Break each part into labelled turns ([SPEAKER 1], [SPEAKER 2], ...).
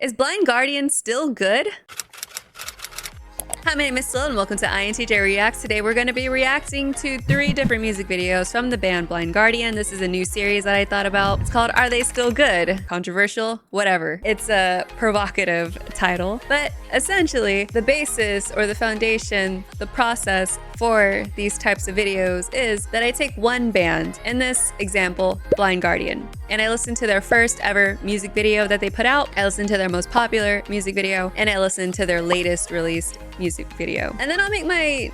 [SPEAKER 1] Is Blind Guardian still good? Hi, my name is Syl and welcome to INTJ Reacts. Today we're going to be reacting to 3 different music videos from the band Blind Guardian. This is a new series that I thought about. It's called Are They Still Good? Controversial? Whatever. It's a provocative title, but essentially the basis or the foundation, the process for these types of videos is that I take one band, in this example, Blind Guardian, and I listen to their first ever music video that they put out. I listen to their most popular music video, and I listen to their latest released music video. And then I'll make my,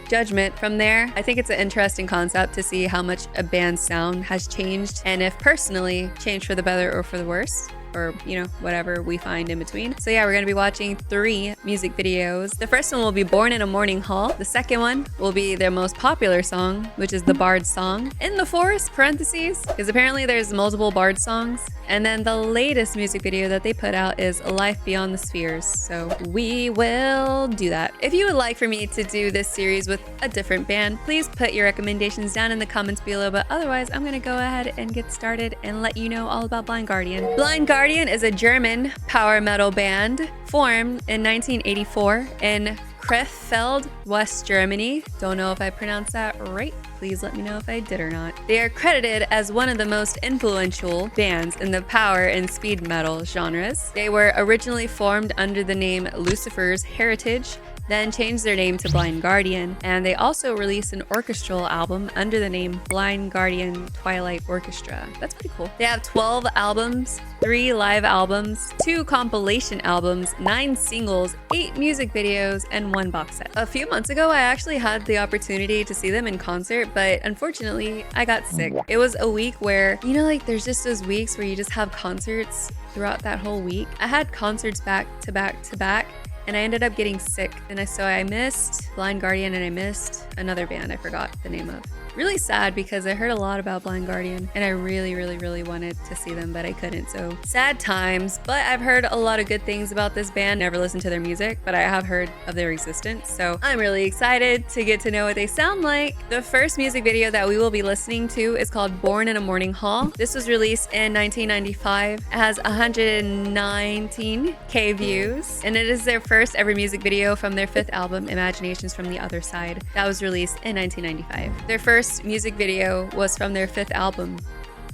[SPEAKER 1] judgment from there. I think it's an interesting concept to see how much a band's sound has changed, and if personally changed for the better or for the worse, or whatever we find in between. So yeah, we're gonna be watching 3 music videos. The first one will be Born in a Morning Hall. The second one will be their most popular song, which is the Bard song. In the Forest, parentheses, because apparently there's multiple Bard songs. And then the latest music video that they put out is Life Beyond the Spheres. So we will do that. If you would like for me to do this series with a different band, please put your recommendations down in the comments below. But otherwise, I'm gonna go ahead and get started and let you know all about Blind Guardian. Blind Guardian is a German power metal band formed in 1984 in Krefeld, West Germany. Don't know if I pronounced that right. Please let me know if I did or not. They are credited as one of the most influential bands in the power and speed metal genres. They were originally formed under the name Lucifer's Heritage, then changed their name to Blind Guardian, and they also released an orchestral album under the name Blind Guardian Twilight Orchestra. That's pretty cool. They have 12 albums, 3 live albums, 2 compilation albums, 9 singles, 8 music videos, and 1 box set. A few months ago, I actually had the opportunity to see them in concert, but unfortunately, I got sick. It was a week where, there's just those weeks where you just have concerts throughout that whole week. I had concerts back to back to back, and I ended up getting sick. And so I missed Blind Guardian and I missed another band I forgot the name of. Really sad because I heard a lot about Blind Guardian and I really, really, really wanted to see them, but I couldn't. So sad times, but I've heard a lot of good things about this band. Never listened to their music, but I have heard of their existence. So I'm really excited to get to know what they sound like. The first music video that we will be listening to is called Born in a Morning Hall. This was released in 1995. It has 119K views, and it is their first ever music video from their 5th album, Imaginations from the Other Side. That was released in 1995. Their first music video was from their 5th album.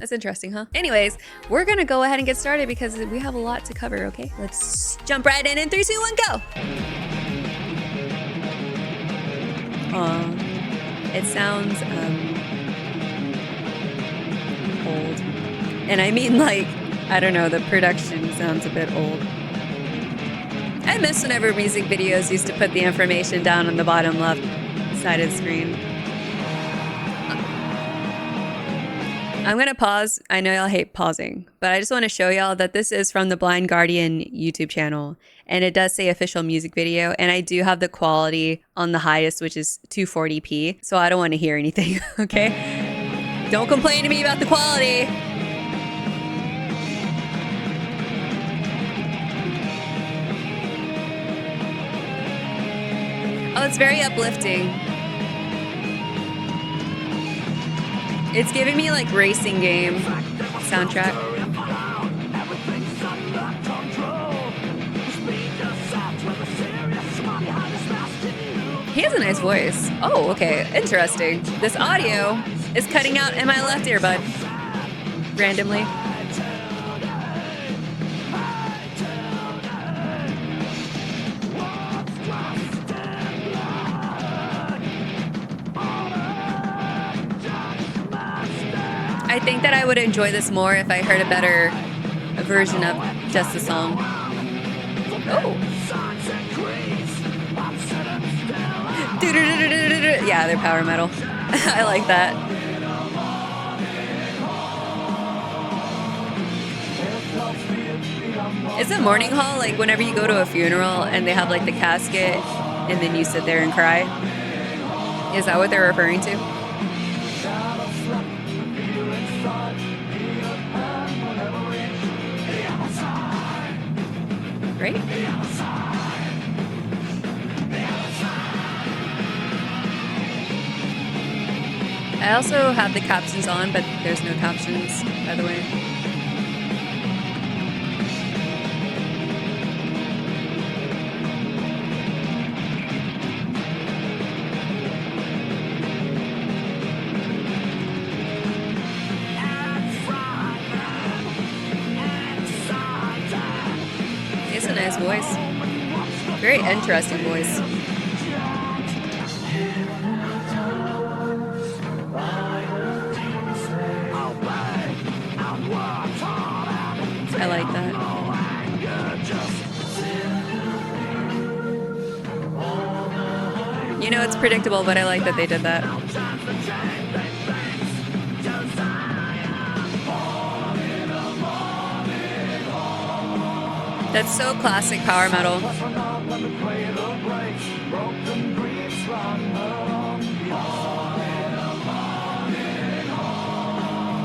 [SPEAKER 1] That's interesting, huh? Anyways, we're gonna go ahead and get started because we have a lot to cover, okay? Let's jump right in 3, 2, 1, go! It sounds, old. And I mean, I don't know, the production sounds a bit old. I miss whenever music videos used to put the information down on the bottom left side of the screen. I'm gonna pause. I know y'all hate pausing, but I just want to show y'all that this is from the Blind Guardian YouTube channel, and it does say official music video, and I do have the quality on the highest, which is 240p, so I don't want to hear anything, okay? Don't complain to me about the quality. Oh, it's very uplifting. It's giving me racing game soundtrack. He has a nice voice. Oh, okay, interesting. This audio is cutting out in my left earbud randomly. I think that I would enjoy this more if I heard a better version of just the song. Oh. Yeah, they're power metal. I like that. Is it morning hall whenever you go to a funeral and they have the casket and then you sit there and cry? Is that what they're referring to? Great. I also have the captions on, but there's no captions, by the way. nice voice. Very interesting voice. I like that. You know, it's predictable, but I like that they did that. That's so classic power metal.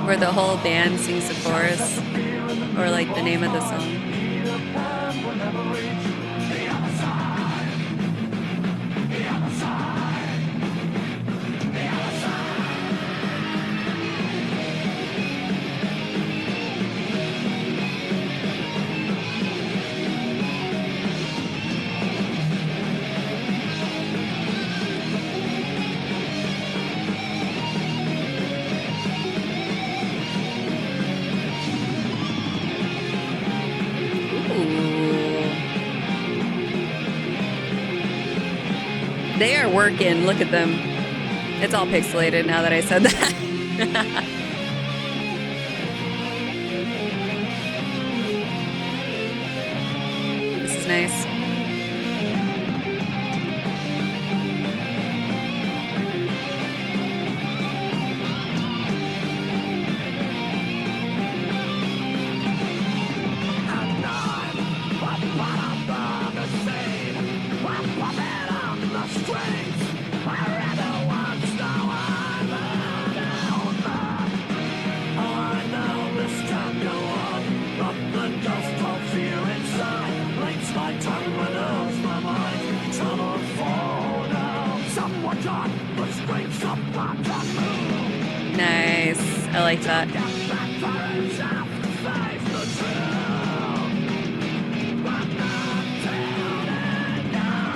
[SPEAKER 1] Where the whole band sings the chorus, or like the name of the song. They are working. Look at them. It's all pixelated now that I said that. This is nice. Nice. I like that.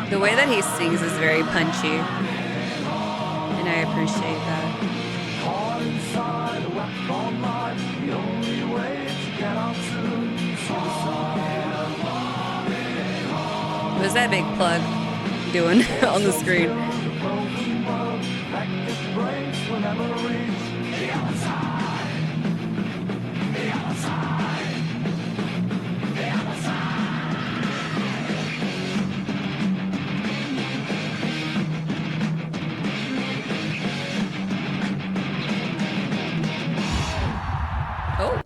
[SPEAKER 1] The way that he sings is very punchy, and I appreciate that. What was that big plug doing on the screen? Oh,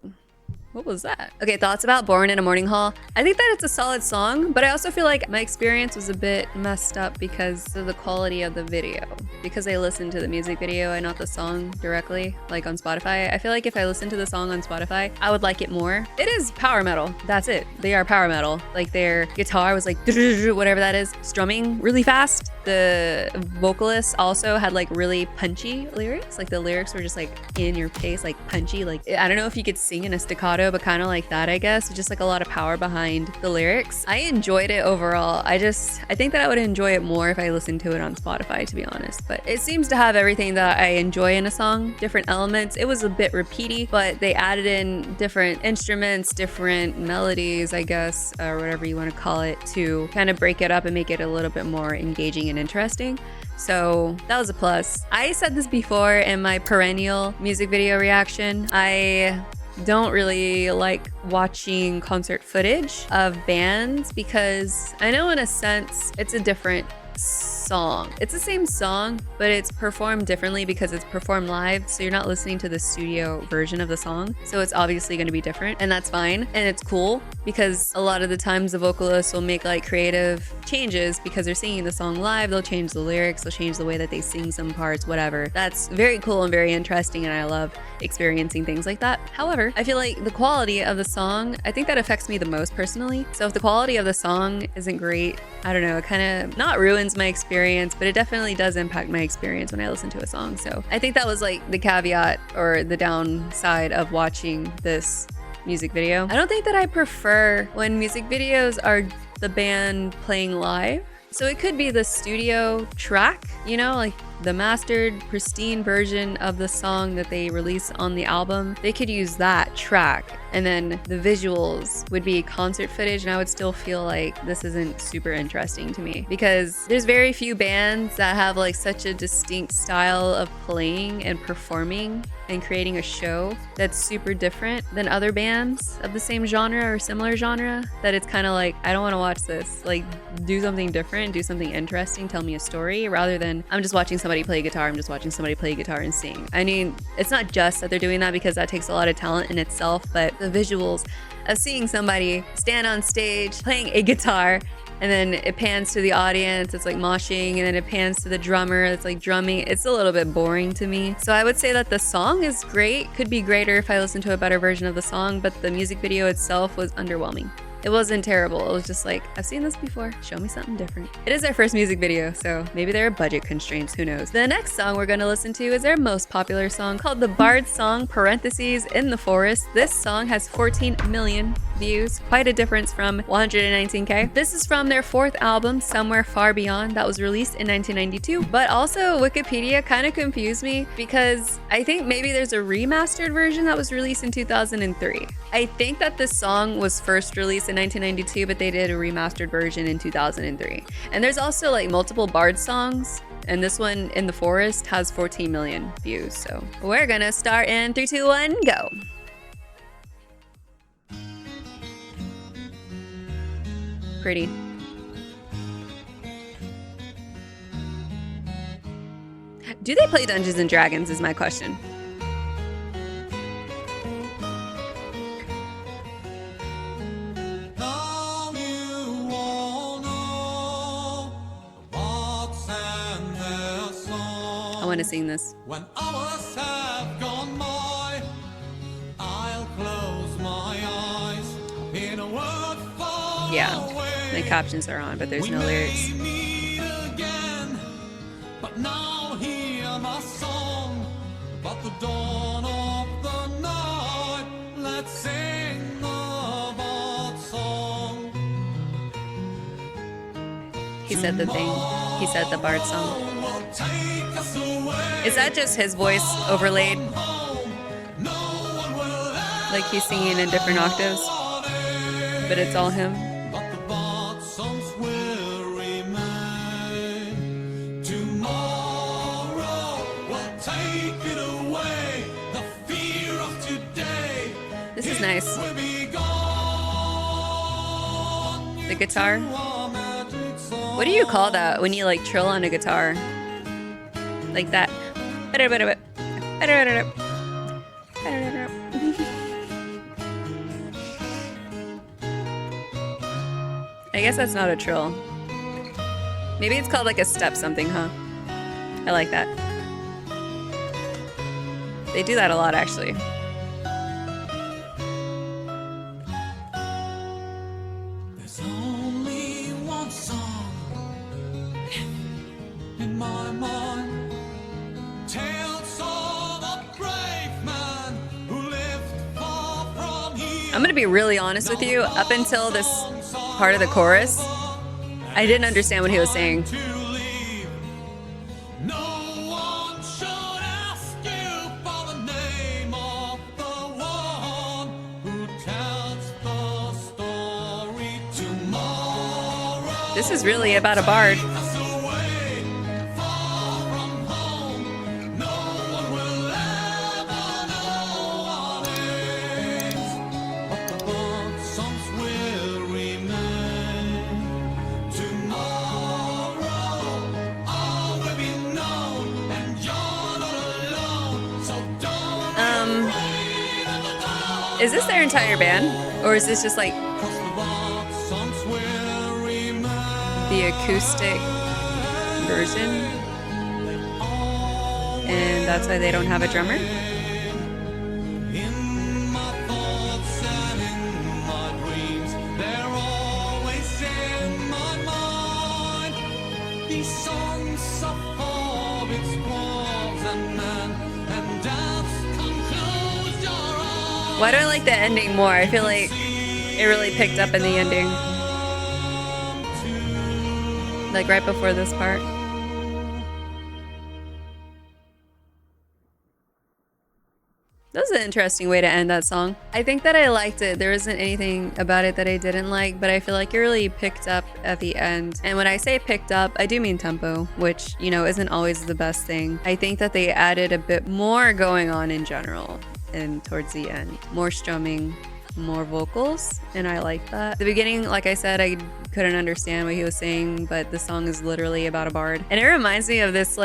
[SPEAKER 1] what was that? Okay, thoughts about Born in a Morning Hall. I think that it's a solid song, but I also feel like my experience was a bit messed up because of the quality of the video. Because I listened to the music video and not the song directly, like on Spotify. I feel like if I listened to the song on Spotify, I would like it more. It is power metal. That's it. They are power metal. Like their guitar was like whatever that is, strumming really fast. The vocalist also had like really punchy lyrics. Like the lyrics were just like in your face, like punchy. Like I don't know if you could sing in a staccato, but kind of like that, I guess. Just like a lot of power behind the lyrics. I enjoyed it overall. I think that I would enjoy it more if I listened to it on Spotify, to be honest. But it seems to have everything that I enjoy in a song, different elements. It was a bit repeaty, but they added in different instruments, different melodies, I guess, or whatever you want to call it, to kind of break it up and make it a little bit more engaging and interesting. So that was a plus. I said this before in my perennial music video reaction. I don't really like watching concert footage of bands because I know in a sense it's a different song. It's the same song, but it's performed differently because it's performed live, so you're not listening to the studio version of the song. So it's obviously going to be different, and that's fine. And it's cool because a lot of the times the vocalists will make like creative changes because they're singing the song live. They'll change the lyrics, they'll change the way that they sing some parts, whatever. That's very cool and very interesting, and I love experiencing things like that. However, I feel like the quality of the song, I think that affects me the most personally. So if the quality of the song isn't great, I don't know, it kind of not ruins my experience, but it definitely does impact my experience when I listen to a song. So I think that was like the caveat or the downside of watching this music video. I don't think that I prefer when music videos are the band playing live. So it could be the studio track, you know, like the mastered, pristine version of the song that they release on the album. They could use that track And then the visuals would be concert footage, and I would still feel like this isn't super interesting to me, because there's very few bands that have like such a distinct style of playing and performing and creating a show that's super different than other bands of the same genre or similar genre, that it's kind of like, I don't want to watch this. Like, do something different, do something interesting, tell me a story, rather than I'm just watching somebody play guitar, I'm just watching somebody play guitar and sing. I mean, it's not just that they're doing that, because that takes a lot of talent in itself, but the visuals of seeing somebody stand on stage playing a guitar, and then it pans to the audience, it's like moshing, and then it pans to the drummer, it's like drumming. It's a little bit boring to me. So I would say that the song is great, could be greater if I listened to a better version of the song, but the music video itself was underwhelming. It wasn't terrible. It was just like, I've seen this before. Show me something different. It is their first music video, so maybe there are budget constraints. Who knows? The next song we're going to listen to is their most popular song, called The Bard Song, parentheses, In the Forest. This song has 14 million views. Quite a difference from 119K. This is from their fourth album, Somewhere Far Beyond, that was released in 1992. But also, Wikipedia kind of confused me, because I think maybe there's a remastered version that was released in 2003. I think that this song was first released in 1992, but they did a remastered version in 2003. And there's also like multiple Bard songs, and this one, In the Forest, has 14 million views. So we're gonna start in 3, 2, 1, go. Pretty. Do they play Dungeons and Dragons is my question. I want to sing this. When hours have gone by, I'll close my eyes in a word far away. The captions are on, but there's no lyrics. Again, but now hear my song, but the dawn of the night, let's sing the bard song. He said the thing. He said the bard song. Is that just his voice overlaid? Like he's singing in different octaves, but it's all him? This is nice. The guitar. What do you call that when you like trill on a guitar? Like that. I guess that's not a trill. Maybe it's called like a step something, huh? I like that. They do that a lot, actually. There's only one song in my mind. Tales of a brave man who lived far from here. I'm gonna be really honest with you. Up until this part of the chorus, I didn't understand what he was saying. This is really about a bard. Is this their entire band? Or is this just like the acoustic version? And that's why they don't have a drummer? Why do I like the ending more? I feel like it really picked up in the ending. Like right before this part. That was an interesting way to end that song. I think that I liked it. There isn't anything about it that I didn't like, but I feel like it really picked up at the end. And when I say picked up, I do mean tempo, which, you know, isn't always the best thing. I think that they added a bit more going on in general and towards the end. More strumming, more vocals, and I like that. The beginning, like I said, I couldn't understand what he was saying, but the song is literally about a bard. And it reminds me of this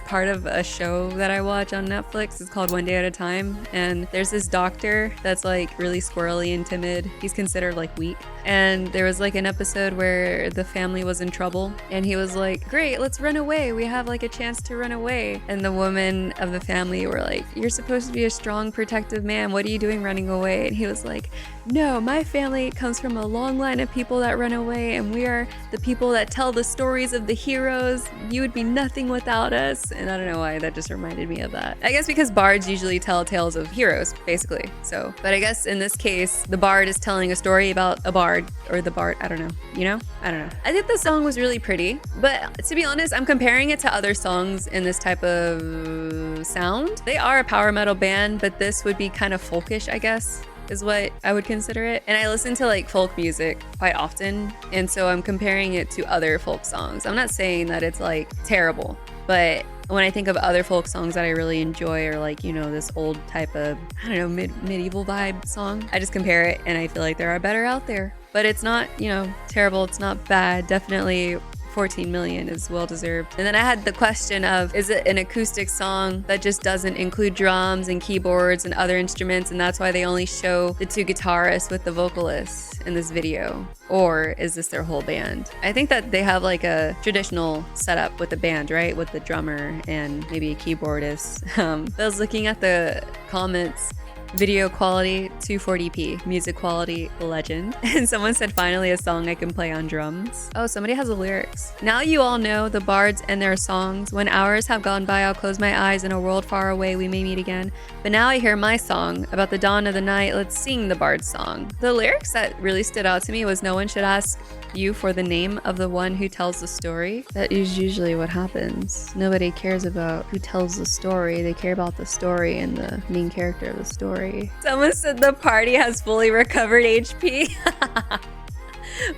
[SPEAKER 1] part of a show that I watch on Netflix. It's called One Day at a Time, and there's this doctor that's like really squirrely and timid. He's considered like weak. And there was like an episode where the family was in trouble, and he was like, great, let's run away. We have like a chance to run away. And the women of the family were like, you're supposed to be a strong, protective man. What are you doing running away? And he was like, no, my family comes from a long line of people that run away, and we are the people that tell the stories of the heroes. You would be nothing without us. And I don't know why that just reminded me of that. I guess because bards usually tell tales of heroes, basically. So, but I guess in this case, the bard is telling a story about a bard, or the bard, I don't know, you know? I don't know. I think the song was really pretty, but to be honest, I'm comparing it to other songs in this type of sound. They are a power metal band, but this would be kind of folkish, I guess, is what I would consider it. And I listen to like folk music quite often, and so I'm comparing it to other folk songs. I'm not saying that it's like terrible, but when I think of other folk songs that I really enjoy, or like, you know, this old type of, I don't know, medieval vibe song, I just compare it, and I feel like there are better out there. But it's not, you know, terrible, it's not bad. Definitely 14 million is well deserved. And then I had the question of, is it an acoustic song that just doesn't include drums and keyboards and other instruments, and that's why they only show the two guitarists with the vocalists in this video? Or is this their whole band? I think that they have like a traditional setup with the band, right? With the drummer and maybe a keyboardist. I was looking at the comments. Video quality 240p, music quality legend. And someone said, finally a song I can play on drums. Oh, somebody has the lyrics. Now you all know the bards and their songs. When hours have gone by, I'll close my eyes. In a world far away, we may meet again. But now I hear my song about the dawn of the night. Let's sing the bard's song. The lyrics that really stood out to me was, no one should ask you for the name of the one who tells the story. That is usually what happens. Nobody cares about who tells the story. They care about the story and the main character of the story. Someone said the party has fully recovered HP.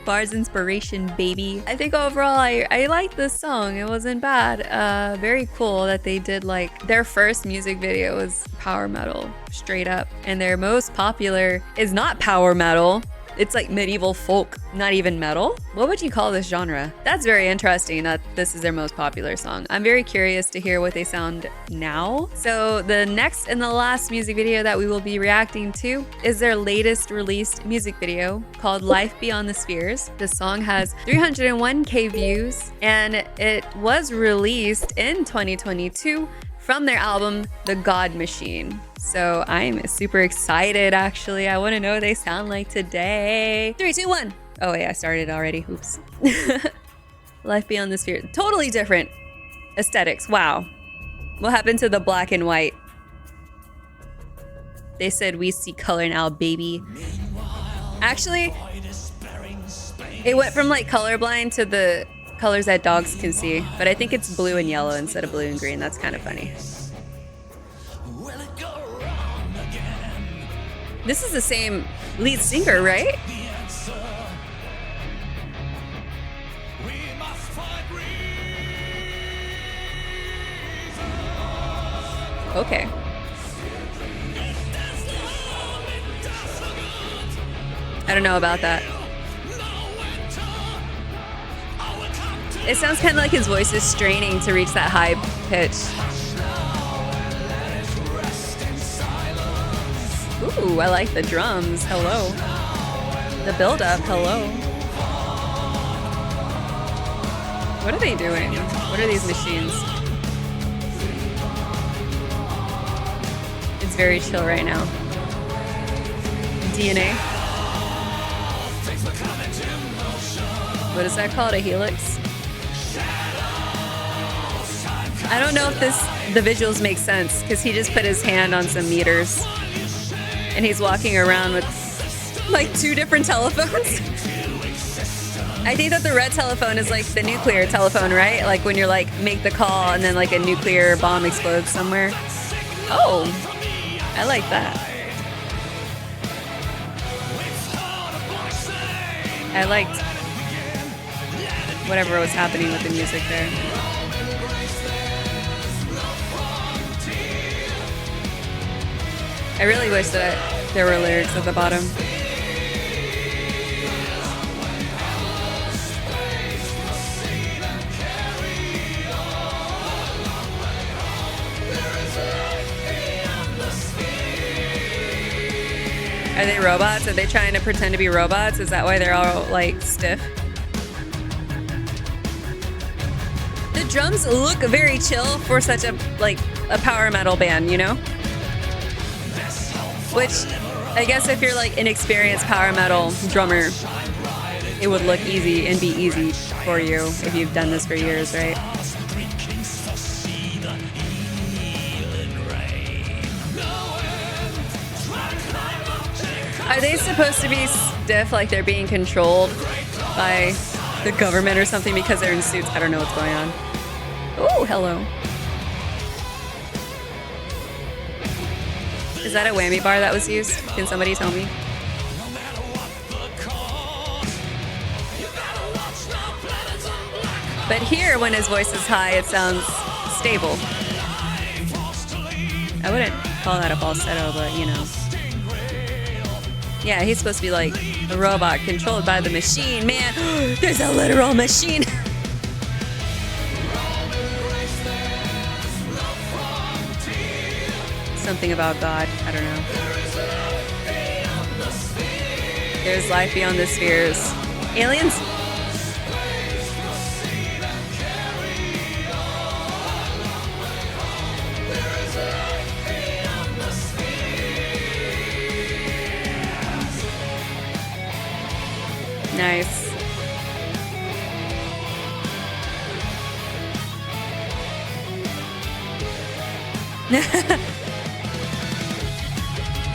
[SPEAKER 1] Bard's inspiration, baby. I think overall I liked this song. It wasn't bad. Very cool that they did like their first music video was power metal, straight up. And their most popular is not power metal. It's like medieval folk, not even metal. What would you call this genre? That's very interesting that this is their most popular song. I'm very curious to hear what they sound now. So the next and the last music video that we will be reacting to is their latest released music video called Life Beyond the Spheres. The song has 301k views, and it was released in 2022 from their album, The God Machine. So I'm super excited, actually. I want to know what they sound like today. 3, 2, 1. Oh wait, I started already. Oops. Life Beyond the Sphere. Totally different aesthetics. Wow. What happened to the black and white? They said we see color now, baby. Actually, it went from like colorblind to the colors that dogs can see, but I think it's blue and yellow instead of blue and green. That's kind of funny. This is the same lead singer, right? Okay. I don't know about that. It sounds kind of like his voice is straining to reach that high pitch. Ooh, I like the drums. Hello. The build-up. Hello. What are they doing? What are these machines? It's very chill right now. DNA. What is that called? A helix? I don't know if the visuals make sense, because he just put his hand on some meters and he's walking around with like 2 different telephones. I think that the red telephone is like the nuclear telephone, right? Like when you're like, make the call and then like a nuclear bomb explodes somewhere. Oh, I like that. I liked whatever was happening with the music there. I really wish that there were lyrics at the bottom. Are they robots? Are they trying to pretend to be robots? Is that why they're all like stiff? The drums look very chill for such a power metal band, you know? Which I guess if you're like inexperienced power metal drummer, it would look easy and be easy for you if you've done this for years, right? Are they supposed to be stiff, like they're being controlled by the government or something because they're in suits? I don't know what's going on. Oh, hello. Is that a whammy bar that was used? Can somebody tell me? But here, when his voice is high, it sounds stable. I wouldn't call that a falsetto, but you know. Yeah, he's supposed to be like a robot controlled by the machine. Man, there's a literal machine. Something about God. I don't know. There's life beyond the spheres. Aliens? Nice.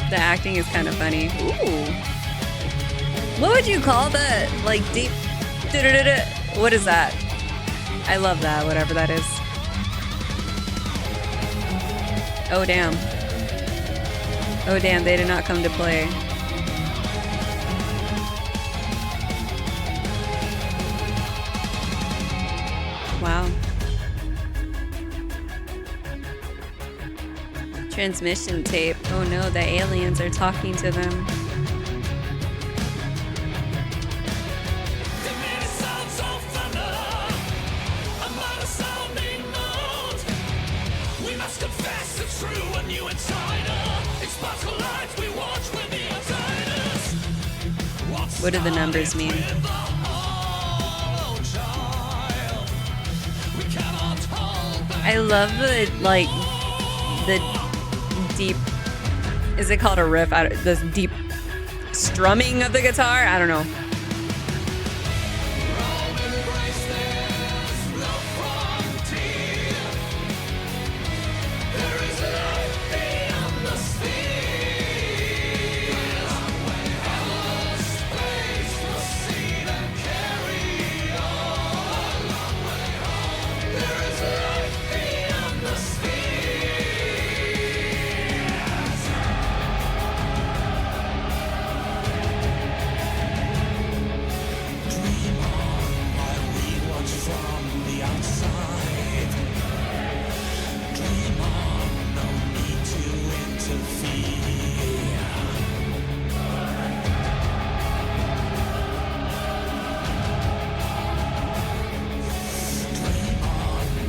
[SPEAKER 1] The acting is kind of funny. Ooh. What would you call the like deep? What is that? I love that. Whatever that is. Oh damn. Oh damn. They did not come to play. Wow. Transmission tape. Oh no, the aliens are talking to them. What do the numbers mean? I love the deep, is it called a riff? This deep strumming of the guitar? I don't know.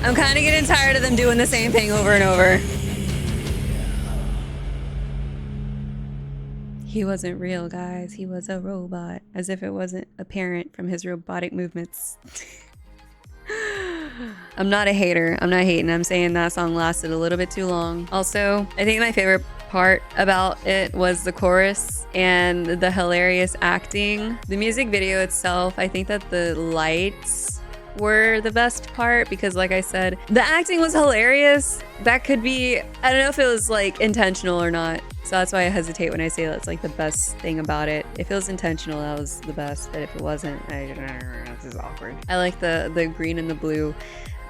[SPEAKER 1] I'm kind of getting tired of them doing the same thing over and over. He wasn't real, guys. He was a robot. As if it wasn't apparent from his robotic movements. I'm not a hater. I'm not hating. I'm saying that song lasted a little bit too long. Also, I think my favorite part about it was the chorus and the hilarious acting. The music video itself, I think that the lights were the best part because, like I said, the acting was hilarious. That could be, I don't know if it was like intentional or not. So that's why I hesitate when I say that's like the best thing about it. If it was intentional, that was the best. But if it wasn't, I don't know, this is awkward. I like the green and the blue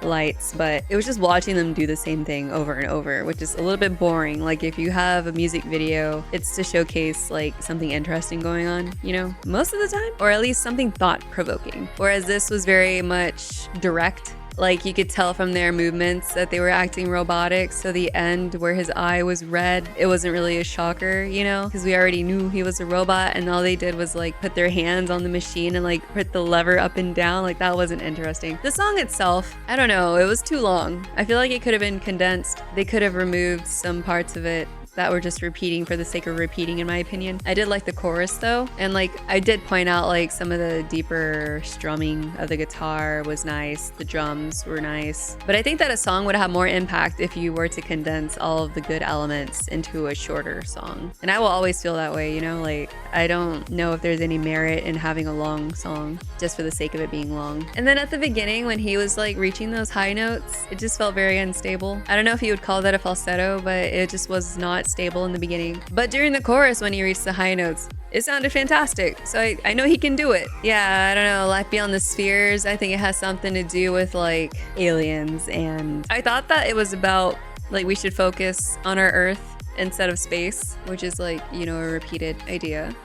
[SPEAKER 1] lights, but it was just watching them do the same thing over and over, which is a little bit boring. Like if you have a music video, it's to showcase like something interesting going on, you know, most of the time, or at least something thought-provoking. Whereas this was very much direct. Like you could tell from their movements that they were acting robotic. So the end where his eye was red, it wasn't really a shocker, you know, because we already knew he was a robot, and all they did was like put their hands on the machine and like put the lever up and down. Like that wasn't interesting. The song itself, I don't know, it was too long. I feel like it could have been condensed. They could have removed some parts of it that were just repeating for the sake of repeating, in my opinion. I did like the chorus though, and like I did point out like some of the deeper strumming of the guitar was nice, the drums were nice, but I think that a song would have more impact if you were to condense all of the good elements into a shorter song. And I will always feel that way, you know, like I don't know if there's any merit in having a long song just for the sake of it being long. And then at the beginning when he was like reaching those high notes, it just felt very unstable. I don't know if you would call that a falsetto, but it just was not stable in the beginning. But during the chorus, when he reached the high notes, it sounded fantastic. So I know he can do it. Yeah, I don't know, Life Beyond the Spheres, I think it has something to do with like aliens, and I thought that it was about like we should focus on our Earth instead of space, which is like, you know, a repeated idea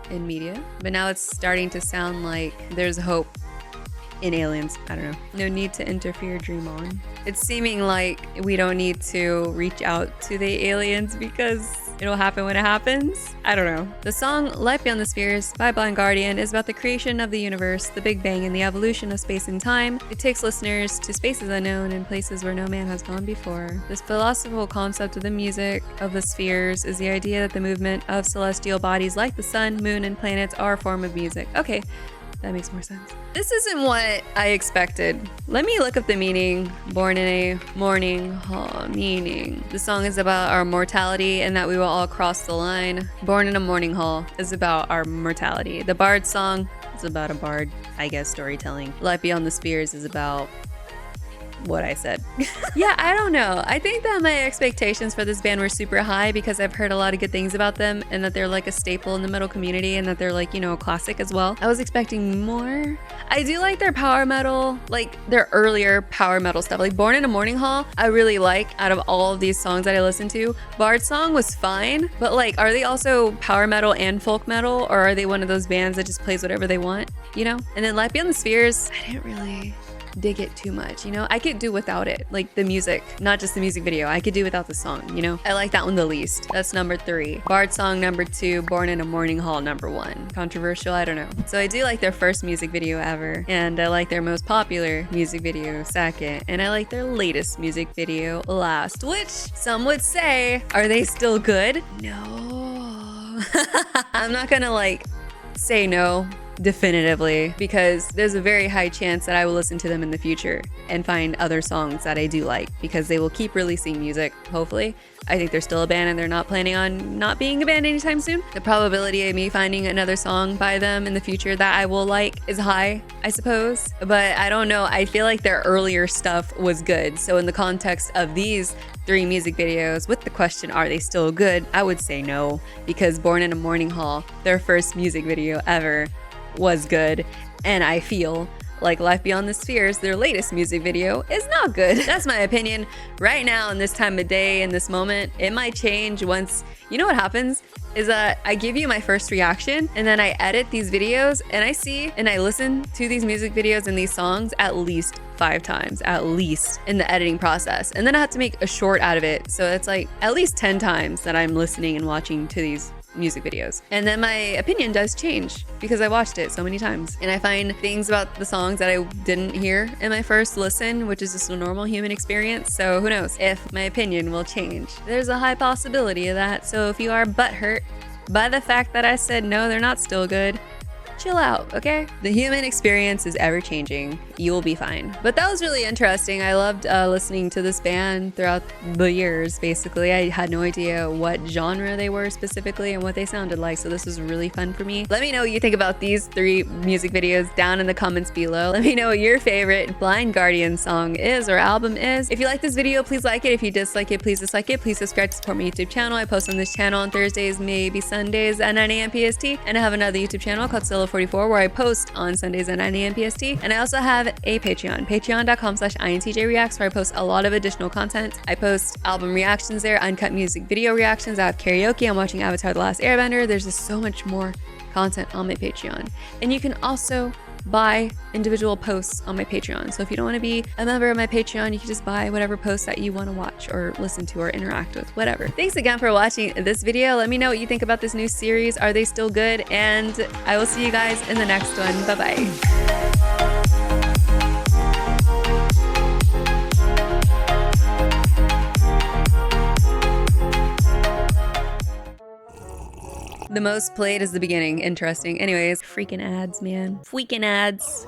[SPEAKER 1] in media. But now it's starting to sound like there's hope in aliens. I don't know. No need to interfere, dream on. It's seeming like we don't need to reach out to the aliens because it'll happen when it happens. I don't know. The song Life Beyond the Spheres by Blind Guardian is about the creation of the universe, the Big Bang, and the evolution of space and time. It takes listeners to spaces unknown and places where no man has gone before. This philosophical concept of the music of the spheres is the idea that the movement of celestial bodies like the sun, moon, and planets are a form of music. Okay. That makes more sense. This isn't what I expected. Let me look up the meaning. Born in a morning hall. Meaning. The song is about our mortality and that we will all cross the line. Born in a morning hall is about our mortality. The Bard song is about a bard, I guess, storytelling. Life Beyond the Spheres is about what I said. Yeah, I don't know. I think that my expectations for this band were super high because I've heard a lot of good things about them and that they're like a staple in the metal community and that they're like, you know, a classic as well. I was expecting more. I do like their power metal, like their earlier power metal stuff. Like Born in a Morning Hall, I really like out of all of these songs that I listened to. Bard's song was fine, but like, are they also power metal and folk metal, or are they one of those bands that just plays whatever they want, you know? And then Life Beyond the Spheres, I didn't really dig it too much, you know? I could do without it, like the music, not just the music video. I could do without the song, you know? I like that one the least. That's number 3. Bard song number 2, Born in a Morning Hall number 1. Controversial, I don't know. So I do like their first music video ever, and I like their most popular music video second, and I like their latest music video last, which some would say, are they still good? No. I'm not gonna like say no definitively, because there's a very high chance that I will listen to them in the future and find other songs that I do like, because they will keep releasing music, hopefully. I think they're still a band and they're not planning on not being a band anytime soon. The probability of me finding another song by them in the future that I will like is high, I suppose. But I don't know, I feel like their earlier stuff was good. So in the context of these 3 music videos, with the question, are they still good? I would say no, because Born in a Morning Hall, their first music video ever, was good, and I feel like Life Beyond the Spheres, their latest music video, is not good. That's my opinion right now in this time of day, in this moment. It might change once, you know what happens is that I give you my first reaction and then I edit these videos and I see and I listen to these music videos and these songs at least 5 times, at least, in the editing process. And then I have to make a short out of it. So it's like at least 10 times that I'm listening and watching to these music videos. And then my opinion does change because I watched it so many times. And I find things about the songs that I didn't hear in my first listen, which is just a normal human experience. So who knows if my opinion will change. There's a high possibility of that. So if you are butthurt by the fact that I said no, they're not still good, chill out, okay? The human experience is ever changing. You will be fine. But that was really interesting. I loved listening to this band throughout the years, basically. I had no idea what genre they were specifically and what they sounded like, so this was really fun for me. Let me know what you think about these 3 music videos down in the comments below. Let me know what your favorite Blind Guardian song is or album is. If you like this video, please like it. If you dislike it, please dislike it. Please subscribe to support my YouTube channel. I post on this channel on Thursdays, maybe Sundays at 9 a.m. PST, and I have another YouTube channel called Solo 44, where I post on Sundays at 9 a.m. PST. And I also have a Patreon, patreon.com/INTJReacts, where I post a lot of additional content. I post album reactions there, uncut music video reactions. I have karaoke. I'm watching Avatar: The Last Airbender. There's just so much more content on my Patreon. And you can also buy individual posts on my Patreon. So if you don't want to be a member of my Patreon, you can just buy whatever posts that you want to watch or listen to or interact with, whatever. Thanks again for watching this video. Let me know what you think about this new series. Are they still good? And I will see you guys in the next one. Bye-bye. The most played is the beginning. Interesting. Anyways, freaking ads, man. Freaking ads.